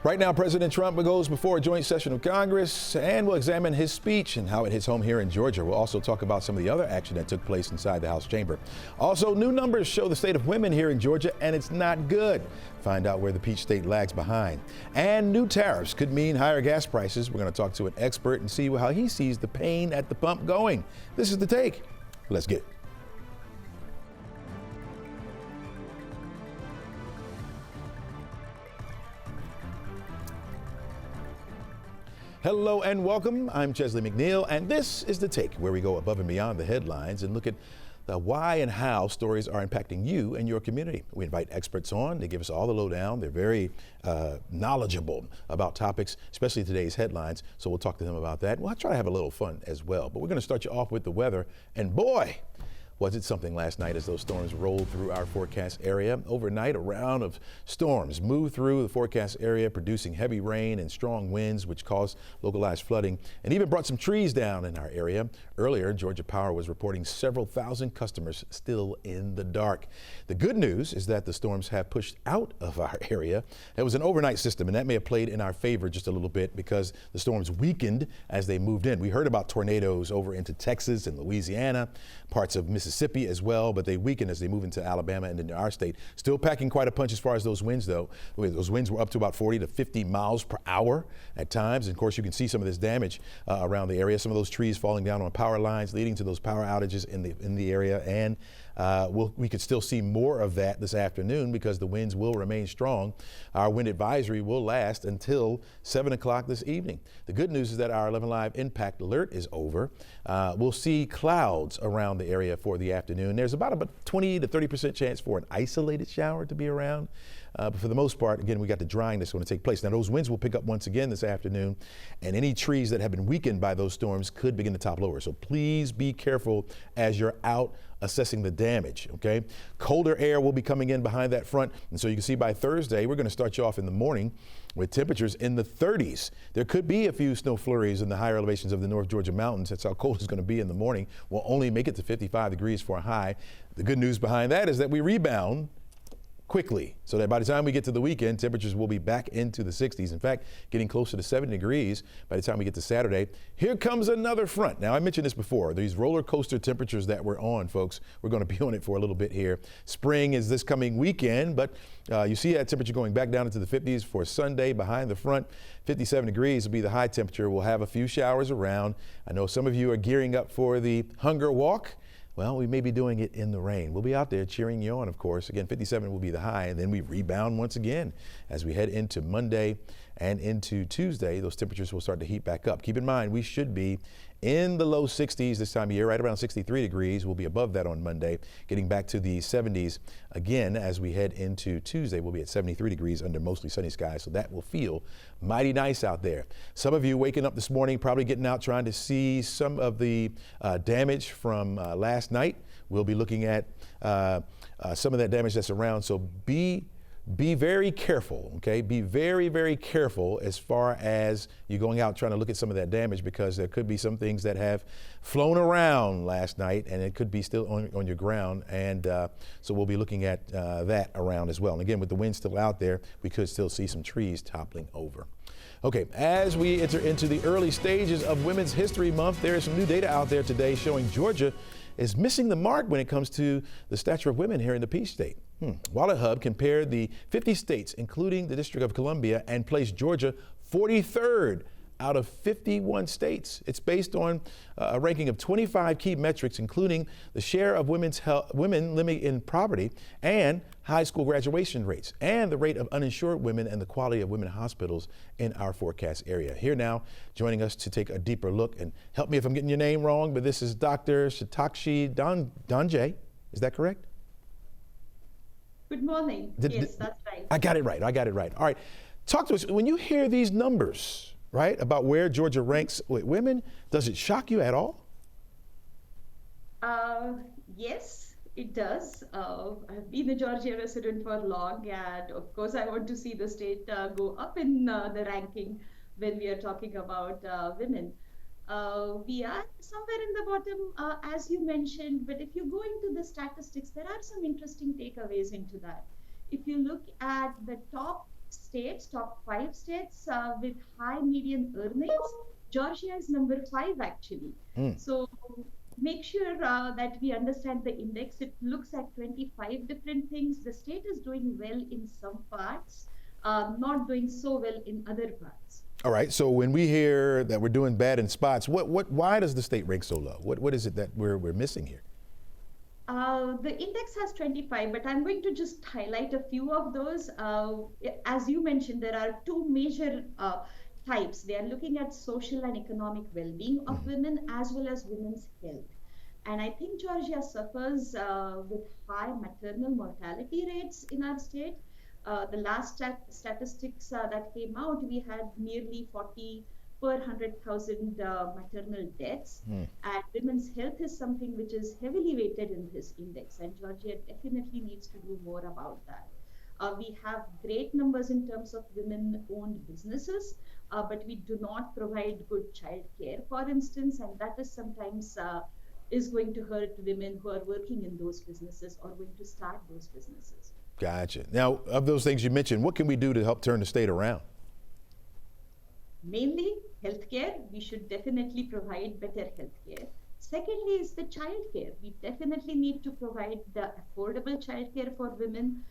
Right now, President Trump goes before a joint session of Congress, and we'll examine his speech and how it hits home here in Georgia. We'll also talk about some of the other action that took place inside the House chamber. Also, new numbers show the state of women here in Georgia, and it's not good. Find out where the Peach State lags behind. And new tariffs could mean higher gas prices. We're going to talk to an expert and see how he sees the pain at the pump going. This is The Take. Let's get it. Hello and welcome. I'm Chesley McNeil, and this is The Take, where we go above and beyond the headlines and look at the why and how stories are impacting you and your community. We invite experts on. They give us all the lowdown. They're very knowledgeable about topics, especially today's headlines. So we'll talk to them about that. We'll try to have a little fun as well. But we're going to start you off with the weather. And boy, was it something last night as those storms rolled through our forecast area. Overnight, a round of storms moved through the forecast area, producing heavy rain and strong winds, which caused localized flooding and even brought some trees down in our area. Earlier, Georgia Power was reporting several thousand customers still in the dark. The good news is that the storms have pushed out of our area. It was an overnight system, and that may have played in our favor just a little bit because the storms weakened as they moved in. We heard about tornadoes over into Texas and Louisiana, parts of Mississippi as well, but they weakened as they move into Alabama and into our state. Still packing quite a punch as far as those winds, though. Those winds were up to about 40 to 50 miles per hour at times. And of course, you can see some of this damage around the area. Some of those trees falling down on power lines, leading to those power outages in the area. And we could still see more of that this afternoon because the winds will remain strong. Our wind advisory will last until 7 o'clock this evening. The good news is that our 11Alive impact alert is over. We'll see clouds around the area for the afternoon. There's about 20 to 30% chance for an isolated shower to be around. But for the most part, again, we got the drying that's going to take place. Now, those winds will pick up once again this afternoon, and any trees that have been weakened by those storms could begin to topple over. So please be careful as you're out assessing the damage, okay? Colder air will be coming in behind that front, and so you can see by Thursday, we're going to start you off in the morning with temperatures in the 30s. There could be a few snow flurries in the higher elevations of the North Georgia mountains. That's how cold it's going to be in the morning. We'll only make it to 55 degrees for a high. The good news behind that is that we rebound quickly, so that by the time we get to the weekend, temperatures will be back into the 60s. In fact, getting closer to 70 degrees by the time we get to Saturday. Here comes another front. Now, I mentioned this before, these roller coaster temperatures that we're on, folks. We're going to be on it for a little bit here. Spring is this coming weekend, but you see that temperature going back down into the 50s for Sunday behind the front. 57 degrees will be the high temperature. We'll have a few showers around. I know some of you are gearing up for the hunger walk. Well, we may be doing it in the rain. We'll be out there cheering you on, of course. Again, 57 will be the high, and then we rebound once again as we head into Monday and into Tuesday. Those temperatures will start to heat back up. Keep in mind, we should be in the low 60s this time of year, right around 63 degrees. We'll be above that on Monday, getting back to the 70s again as we head into Tuesday. We'll be at 73 degrees under mostly sunny skies, so that will feel mighty nice out there. Some of you waking up this morning, probably getting out trying to see some of the damage from last night. We'll be looking at some of that damage that's around, so be very careful, okay? Be very, very careful as far as you're going out trying to look at some of that damage, because there could be some things that have flown around last night and it could be still on your ground. And so we'll be looking at that around as well. And again, with the wind still out there, we could still see some trees toppling over. Okay, as we enter into the early stages of Women's History Month, there is some new data out there today showing Georgia is missing the mark when it comes to the stature of women here in the Peach State. Wallet Hub compared the 50 states, including the District of Columbia, and placed Georgia 43rd out of 51 states. It's based on a ranking of 25 key metrics, including the share of women living in poverty and high school graduation rates, and the rate of uninsured women and the quality of women hospitals in our forecast area. Here now, joining us to take a deeper look, and help me if I'm getting your name wrong, but this is Dr. Shatakshi Donjay. Is that correct? Good morning. Yes, that's right. I got it right. All right. Talk to us. When you hear these numbers, right, about where Georgia ranks with women, does it shock you at all? Yes, it does. I've been a Georgia resident for long, and of course I want to see the state go up in the ranking when we are talking about women. We are somewhere in the bottom, as you mentioned, but if you go into the statistics, there are some interesting takeaways into that. If you look at the top states, top 5 states with high median earnings, Georgia is number 5 actually. So make sure that we understand the index. It looks at 25 different things. The state is doing well in some parts, not doing so well in other parts. All right. So when we hear that we're doing bad in spots, why does the state rank so low? What is it that we're missing here? The index has 25, but I'm going to just highlight a few of those. As you mentioned, there are two major types. They are looking at social and economic well-being of women as well as women's health. And I think Georgia suffers with high maternal mortality rates in our state. The last statistics that came out, we had nearly 40 per 100,000 maternal deaths. And women's health is something which is heavily weighted in this index, and Georgia definitely needs to do more about that. We have great numbers in terms of women-owned businesses, but we do not provide good child care, for instance, and that is sometimes is going to hurt women who are working in those businesses or going to start those businesses. Gotcha. Now, of those things you mentioned, what can we do to help turn the state around? Mainly healthcare. We should definitely provide better healthcare. Secondly is the childcare. We definitely need to provide the affordable childcare for women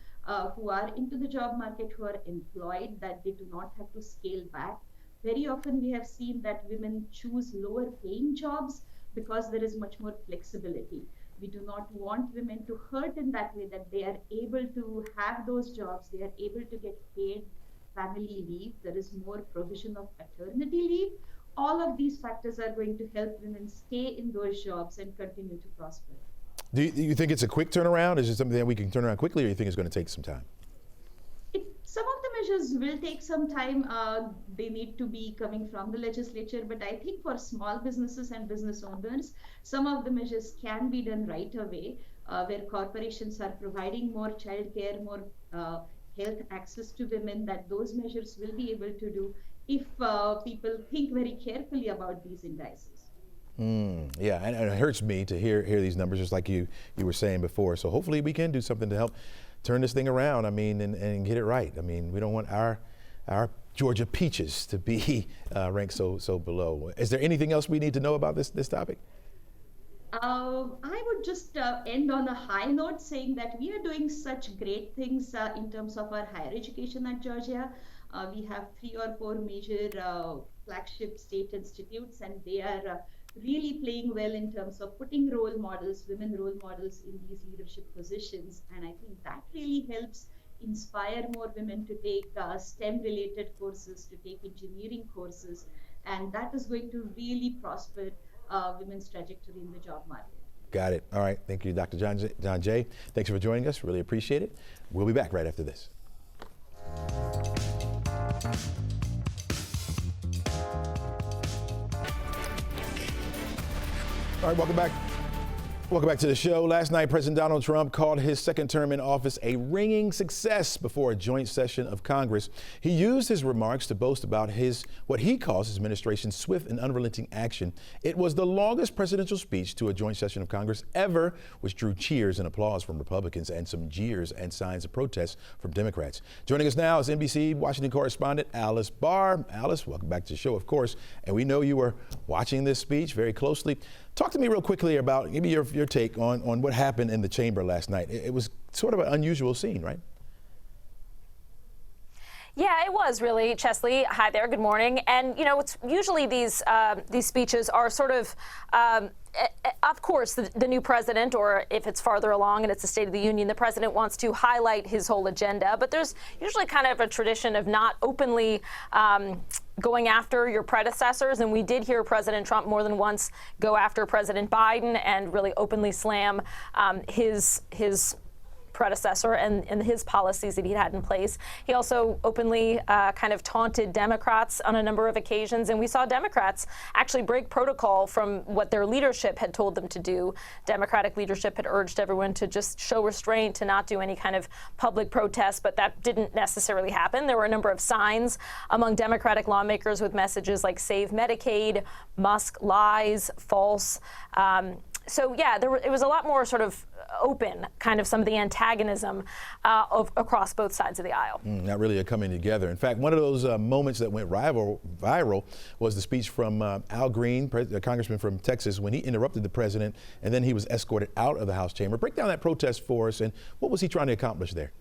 who are into the job market, who are employed, that they do not have to scale back. Very often we have seen that women choose lower paying jobs because there is much more flexibility. We do not want women to hurt in that way, that they are able to have those jobs, they are able to get paid family leave, there is more provision of paternity leave. All of these factors are going to help women stay in those jobs and continue to prosper. Do you think it's a quick turnaround? Is it something that we can turn around quickly, or do you think it's going to take some time? Some of the measures will take some time. They need to be coming from the legislature, but I think for small businesses and business owners, some of the measures can be done right away, where corporations are providing more childcare, more health access to women, that those measures will be able to do if people think very carefully about these indices. Yeah, and it hurts me to hear these numbers, just like you were saying before. So hopefully we can do something to help turn this thing around. I mean, and get it right. I mean, we don't want our Georgia peaches to be ranked so below. Is there anything else we need to know about this topic? I would just end on a high note, saying that we are doing such great things in terms of our higher education at Georgia. We have 3 or 4 major flagship state institutes, and they are really playing well in terms of putting role models, women role models in these leadership positions. And I think that really helps inspire more women to take STEM-related courses, to take engineering courses, and that is going to really prosper women's trajectory in the job market. Got it. All right. Thank you, Dr. John Jay. Thanks for joining us. Really appreciate it. We'll be back right after this. All right, welcome back. Welcome back to the show. Last night, President Donald Trump called his second term in office a ringing success before a joint session of Congress. He used his remarks to boast about what he calls his administration's swift and unrelenting action. It was the longest presidential speech to a joint session of Congress ever, which drew cheers and applause from Republicans and some jeers and signs of protest from Democrats. Joining us now is NBC Washington correspondent Alice Barr. Alice, welcome back to the show, of course. And we know you were watching this speech very closely. Talk to me real quickly about maybe your take on what happened in the chamber last night. It was sort of an unusual scene, right? Yeah, it was really, Chesley. Hi there, good morning. And you know, it's usually these speeches are sort of course, the new president, or if it's farther along and it's the State of the Union, the president wants to highlight his whole agenda. But there's usually kind of a tradition of not openly going after your predecessors. And we did hear President Trump more than once go after President Biden and really openly slam his predecessor and his policies that he had in place. He also openly kind of taunted Democrats on a number of occasions, and we saw Democrats actually break protocol from what their leadership had told them to do. Democratic leadership had urged everyone to just show restraint, to not do any kind of public protest, but that didn't necessarily happen. There were a number of signs among Democratic lawmakers with messages like "Save Medicaid," "Musk lies," "false." So yeah, it was a lot more sort of open, kind of some of the antagonism across both sides of the aisle. Not really a coming together. In fact, one of those moments that went viral was the speech from Al Green, a congressman from Texas, when he interrupted the president, and then he was escorted out of the House chamber. Break down that protest for us, and what was he trying to accomplish there?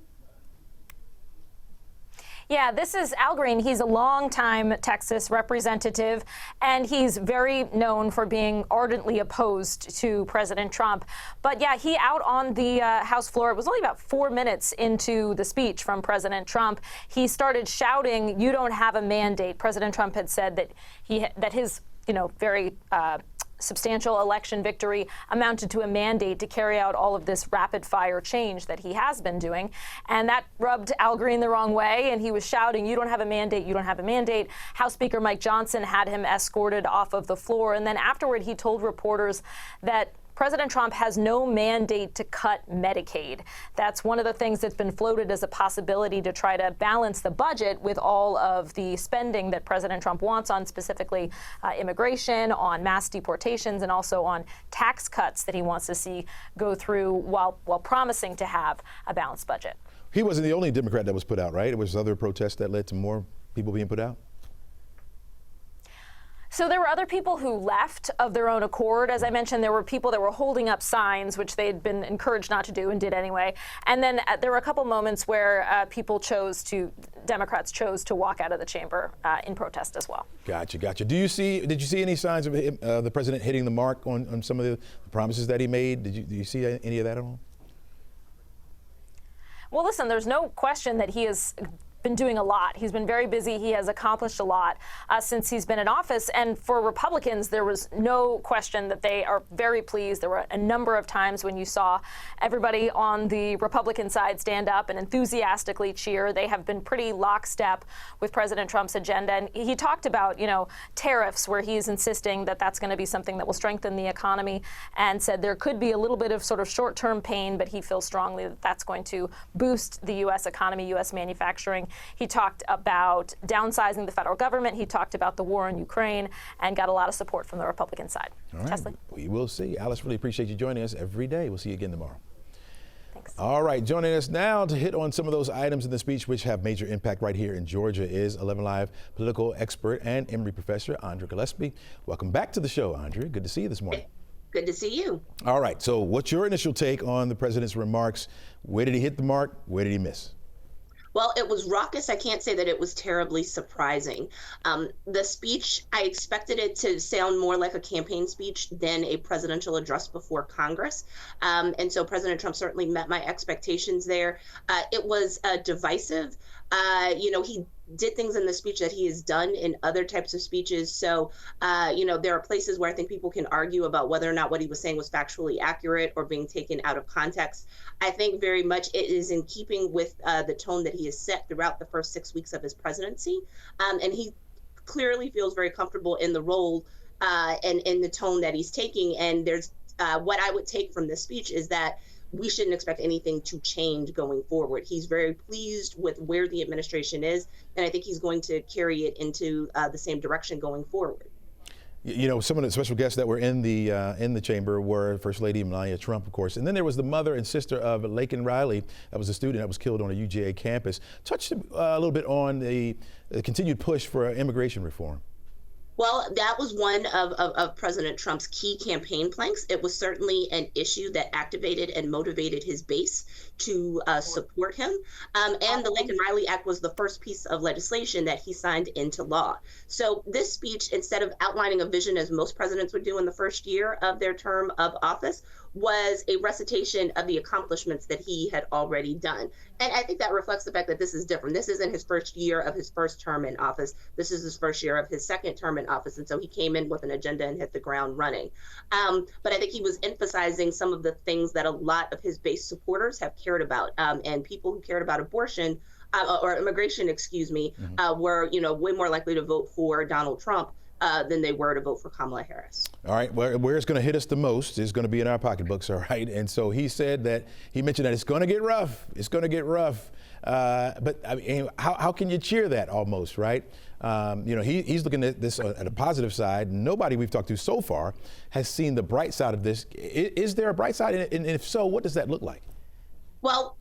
Yeah, this is Al Green. He's a longtime Texas representative, and he's very known for being ardently opposed to President Trump. But yeah, he out on the House floor. It was only about 4 minutes into the speech from President Trump. He started shouting, "You don't have a mandate." President Trump had said that his, very substantial election victory amounted to a mandate to carry out all of this rapid fire change that he has been doing. And that rubbed Al Green the wrong way. And he was shouting, "You don't have a mandate. You don't have a mandate." House Speaker Mike Johnson had him escorted off of the floor. And then afterward, he told reporters that President Trump has no mandate to cut Medicaid. That's one of the things that's been floated as a possibility to try to balance the budget with all of the spending that President Trump wants on specifically immigration, on mass deportations, and also on tax cuts that he wants to see go through while promising to have a balanced budget. He wasn't the only Democrat that was put out, right? It was other protests that led to more people being put out? So there were other people who left of their own accord. As I mentioned, there were people that were holding up signs, which they had been encouraged not to do and did anyway. And then there were a couple moments where Democrats chose to walk out of the chamber in protest as well. Gotcha. Did you see any signs of the president hitting the mark on some of the promises that he made? Do you see any of that at all? Well, listen, there's no question that he has been doing a lot. He's been very busy. He has accomplished a lot since he's been in office. And for Republicans, there was no question that they are very pleased. There were a number of times when you saw everybody on the Republican side stand up and enthusiastically cheer. They have been pretty lockstep with President Trump's agenda. And he talked about, tariffs, where he's insisting that that's going to be something that will strengthen the economy, and said there could be a little bit of sort of short-term pain, but he feels strongly that that's going to boost the U.S. economy, U.S. manufacturing. He talked about downsizing the federal government. He talked about the war in Ukraine and got a lot of support from the Republican side. All right. Chesley? We will see. Alice, really appreciate you joining us every day. We'll see you again tomorrow. Thanks. All right. Joining us now to hit on some of those items in the speech which have major impact right here in Georgia is 11Alive political expert and Emory professor, Andrea Gillespie. Welcome back to the show, Andrea. Good to see you this morning. Good to see you. All right. So what's your initial take on the president's remarks? Where did he hit the mark? Where did he miss? Well, it was raucous. I can't say that it was terribly surprising. The speech, I expected it to sound more like a campaign speech than a presidential address before Congress. And so President Trump certainly met my expectations there. It was divisive. He did things in the speech that he has done in other types of speeches. So, there are places where I think people can argue about whether or not what he was saying was factually accurate or being taken out of context. I think very much it is in keeping with the tone that he has set throughout the first 6 weeks of his presidency. And he clearly feels very comfortable in the role and in the tone that he's taking. And there's what I would take from this speech is that we shouldn't expect anything to change going forward. He's very pleased with where the administration is, and I think he's going to carry it into the same direction going forward. Some of the special guests that were in the chamber were First Lady Melania Trump, of course, and then there was the mother and sister of Laken Riley, that was a student that was killed on a UGA campus. Touched a little bit on the continued push for immigration reform. Well, that was one of President Trump's key campaign planks. It was certainly an issue that activated and motivated his base to support him. And the Laken Riley Act was the first piece of legislation that he signed into law. So this speech, instead of outlining a vision as most presidents would do in the first year of their term of office, was a recitation of the accomplishments that he had already done. And I think that reflects the fact that this is different. This isn't his first year of his first term in office. This is his first year of his second term in office. And so he came in with an agenda and hit the ground running. But I think he was emphasizing some of the things that a lot of his base supporters have cared about. And people who cared about abortion or immigration, were, way more likely to vote for Donald Trump than they were to vote for Kamala Harris. All right, where it's going to hit us the most is going to be in our pocketbooks, all right? And so he mentioned that it's going to get rough. It's going to get rough. But I mean, how can you cheer that almost, right? He's looking at this at a positive side. Nobody we've talked to so far has seen the bright side of this. Is there a bright side? And if so, what does that look like? Well,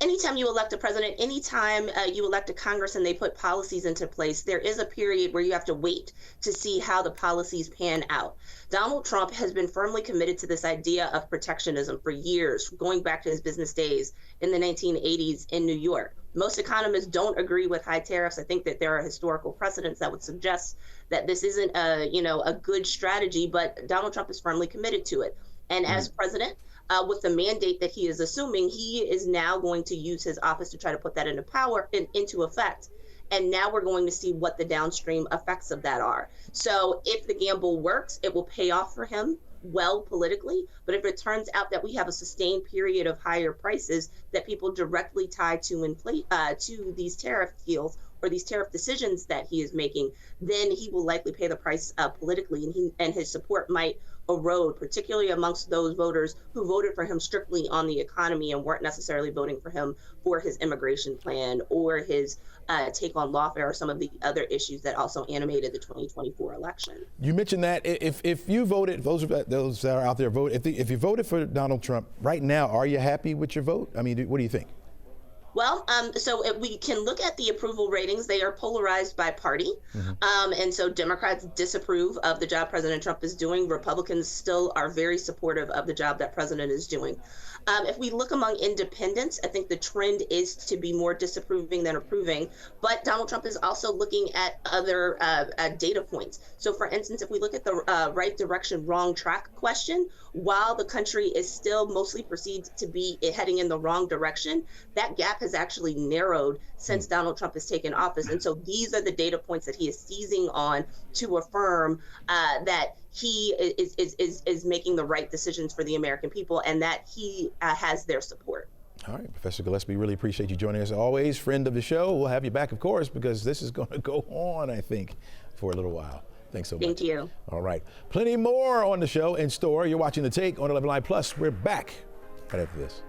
anytime you elect a president, anytime you elect a Congress and they put policies into place, there is a period where you have to wait to see how the policies pan out. Donald Trump has been firmly committed to this idea of protectionism for years, going back to his business days in the 1980s in New York. Most economists don't agree with high tariffs. I think that there are historical precedents that would suggest that this isn't a good strategy, but Donald Trump is firmly committed to it. And as president, with the mandate that he is assuming, he is now going to use his office to try to put that into effect. And now we're going to see what the downstream effects of that are. So if the gamble works, it will pay off for him well politically. But if it turns out that we have a sustained period of higher prices that people directly tie to these tariff deals or these tariff decisions that he is making, then he will likely pay the price politically, and his support might erode, particularly amongst those voters who voted for him strictly on the economy and weren't necessarily voting for him for his immigration plan or his take on lawfare or some of the other issues that also animated the 2024 election. You mentioned that if you voted, those that are out there vote, if you voted for Donald Trump right now, are you happy with your vote? I mean, what do you think? Well, we can look at the approval ratings. They are polarized by party. And so Democrats disapprove of the job President Trump is doing. Republicans still are very supportive of the job that President is doing. If we look among independents, I think the trend is to be more disapproving than approving. But Donald Trump is also looking at other data points. So, for instance, if we look at the right direction, wrong track question, while the country is still mostly perceived to be heading in the wrong direction, that gap has actually narrowed since Donald Trump has taken office. And so these are the data points that he is seizing on to affirm that he is making the right decisions for the American people and that he has their support. All right, Professor Gillespie, really appreciate you joining us. Always friend of the show. We'll have you back, of course, because this is going to go on, I think, for a little while. Thanks so much. Thank you. All right. Plenty more on the show in store. You're watching The Take on 11Alive Plus. We're back right after this.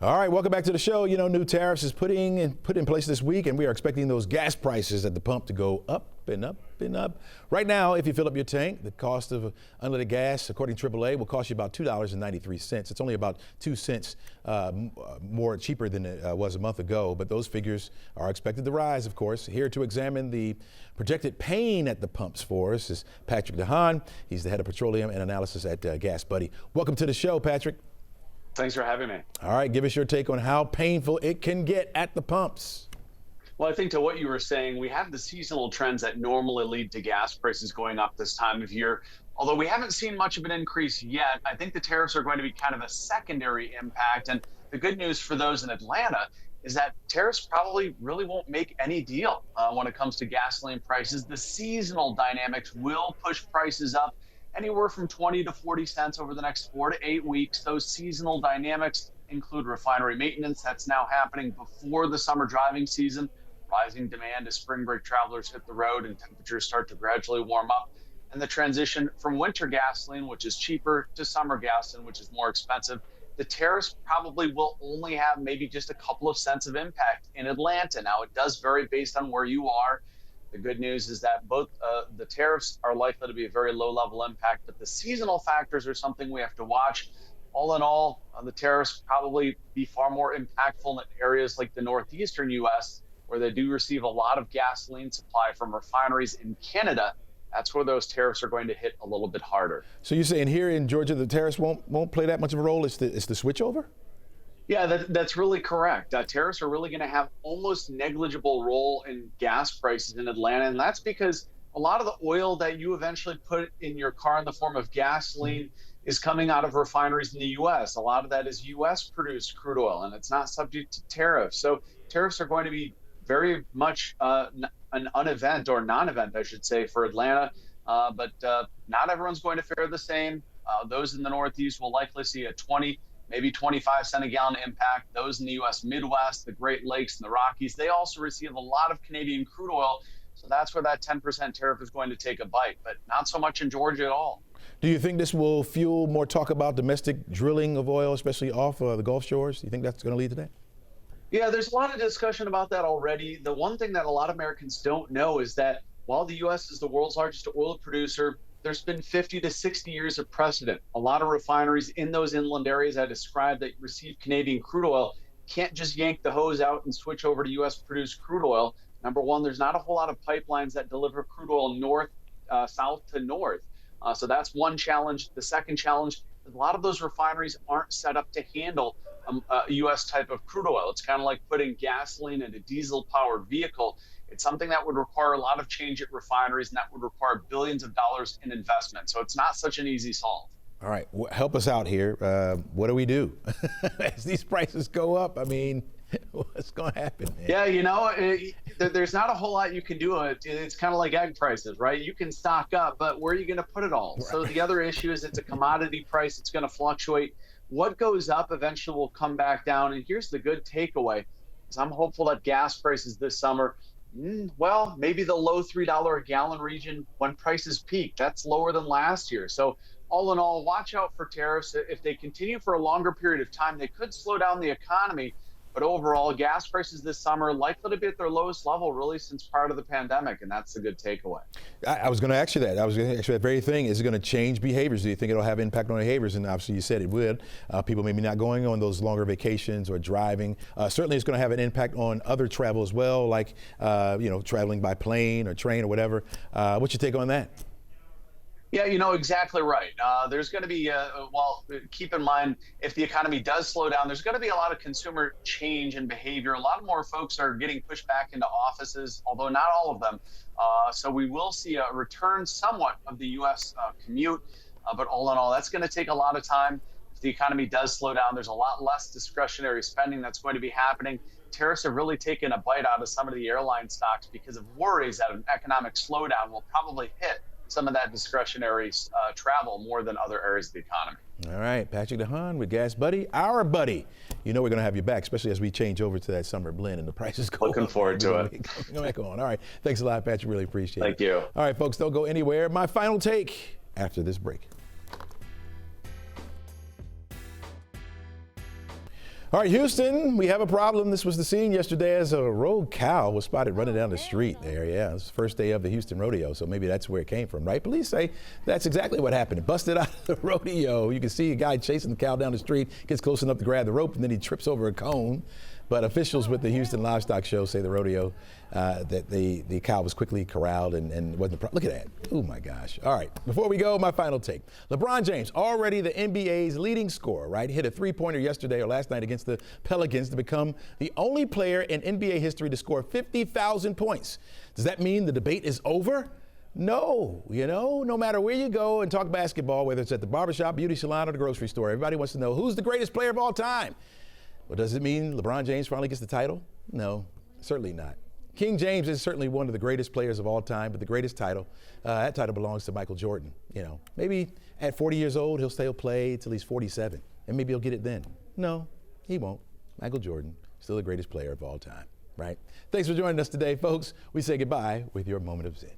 All right, welcome back to the show. You know, new tariffs is put in place this week, and we are expecting those gas prices at the pump to go up and up and up. Right now, if you fill up your tank, the cost of unleaded gas, according to AAA, will cost you about $2.93. It's only about 2 cents more cheaper than it was a month ago, but those figures are expected to rise, of course. Here to examine the projected pain at the pumps for us is Patrick DeHaan. He's the head of petroleum and analysis at Gas Buddy. Welcome to the show, Patrick. Thanks for having me. All right, give us your take on how painful it can get at the pumps. Well, I think to what you were saying, we have the seasonal trends that normally lead to gas prices going up this time of year. Although we haven't seen much of an increase yet, I think the tariffs are going to be kind of a secondary impact. And the good news for those in Atlanta is that tariffs probably really won't make any deal when it comes to gasoline prices. The seasonal dynamics will push prices up anywhere from 20 to 40 cents over the next 4 to 8 weeks. Those seasonal dynamics include refinery maintenance that's now happening before the summer driving season, rising demand as spring break travelers hit the road and temperatures start to gradually warm up, and the transition from winter gasoline, which is cheaper, to summer gasoline, which is more expensive. The tariffs probably will only have maybe just a couple of cents of impact in Atlanta. Now, it does vary based on where you are. The good news is that both the tariffs are likely to be a very low-level impact, but the seasonal factors are something we have to watch. All in all, the tariffs probably be far more impactful in areas like the northeastern U.S., where they do receive a lot of gasoline supply from refineries in Canada. That's where those tariffs are going to hit a little bit harder. So you're saying here in Georgia, the tariffs won't play that much of a role? It's the switchover? Yeah, that's really correct. Tariffs are really going to have almost negligible role in gas prices in Atlanta, and that's because a lot of the oil that you eventually put in your car in the form of gasoline is coming out of refineries in the U.S. A lot of that is U.S.-produced crude oil, and it's not subject to tariffs. So tariffs are going to be very much an unevent or non-event, I should say, for Atlanta, but not everyone's going to fare the same. Those in the Northeast will likely see a 20, maybe 25 cent a gallon impact. Those in the U.S. Midwest, the Great Lakes, and the Rockies, they also receive a lot of Canadian crude oil. So that's where that 10% tariff is going to take a bite, but not so much in Georgia at all. Do you think this will fuel more talk about domestic drilling of oil, especially off the Gulf shores? Do you think that's going to lead to that? Yeah, there's a lot of discussion about that already. The one thing that a lot of Americans don't know is that while the U.S. is the world's largest oil producer, there's been 50 to 60 years of precedent. A lot of refineries in those inland areas I described that receive Canadian crude oil can't just yank the hose out and switch over to U.S. produced crude oil. Number one, there's not a whole lot of pipelines that deliver crude oil south to north. So that's one challenge. The second challenge, a lot of those refineries aren't set up to handle a U.S. type of crude oil. It's kind of like putting gasoline in a diesel-powered vehicle. It's something that would require a lot of change at refineries, and that would require billions of dollars in investment. So it's not such an easy solve. All right, help us out here. What do we do as these prices go up? I mean, what's going to happen, man? Yeah, there's not a whole lot you can do. It's kind of like egg prices, right? You can stock up, but where are you going to put it all? Right. So the other issue is it's a commodity price. It's going to fluctuate. What goes up eventually will come back down. And here's the good takeaway, is I'm hopeful that gas prices this summer, well, maybe the low $3 a gallon region when prices peak. That's lower than last year. So all in all, watch out for tariffs. If they continue for a longer period of time, they could slow down the economy. But overall, gas prices this summer likely to be at their lowest level really since prior to the pandemic, and that's a good takeaway. I was going to ask you that. I was going to ask you that very thing. Is it going to change behaviors? Do you think it'll have impact on behaviors? And obviously you said it would. People maybe not going on those longer vacations or driving. Certainly it's going to have an impact on other travel as well, like traveling by plane or train or whatever. What's your take on that? Yeah, exactly right. There's going to be, keep in mind, if the economy does slow down, there's going to be a lot of consumer change in behavior. A lot more folks are getting pushed back into offices, although not all of them. So we will see a return somewhat of the U.S. Commute. But all in all, that's going to take a lot of time. If the economy does slow down, there's a lot less discretionary spending that's going to be happening. Tariffs have really taken a bite out of some of the airline stocks because of worries that an economic slowdown will probably hit some of that discretionary travel more than other areas of the economy. All right, Patrick DeHaan with Gas Buddy, our buddy. We're going to have you back, especially as we change over to that summer blend and the prices go Looking up. forward to it. Go back on. All right, thanks a lot, Patrick. Really appreciate it. Thank you. All right, folks, don't go anywhere. My final take after this break. All right, Houston, we have a problem. This was the scene yesterday as a rogue cow was spotted running down the street there. Yeah, it was the first day of the Houston rodeo, so maybe that's where it came from, right? Police say that's exactly what happened. It busted out of the rodeo. You can see a guy chasing the cow down the street, gets close enough to grab the rope, and then he trips over a cone. But officials with the Houston Livestock Show say the rodeo, that the cow was quickly corralled and wasn't a problem. Look at that. Oh, my gosh. All right. Before we go, my final take. LeBron James, already the NBA's leading scorer, right? Hit a three-pointer yesterday or last night against the Pelicans to become the only player in NBA history to score 50,000 points. Does that mean the debate is over? No, no matter where you go and talk basketball, whether it's at the barbershop, beauty salon, or the grocery store, everybody wants to know who's the greatest player of all time. Well, does it mean LeBron James finally gets the title? No, certainly not. King James is certainly one of the greatest players of all time, but the greatest title, that title belongs to Michael Jordan. Maybe at 40 years old, he'll still play till he's 47, and maybe he'll get it then. No, he won't. Michael Jordan, still the greatest player of all time, right? Thanks for joining us today, folks. We say goodbye with your moment of Zen.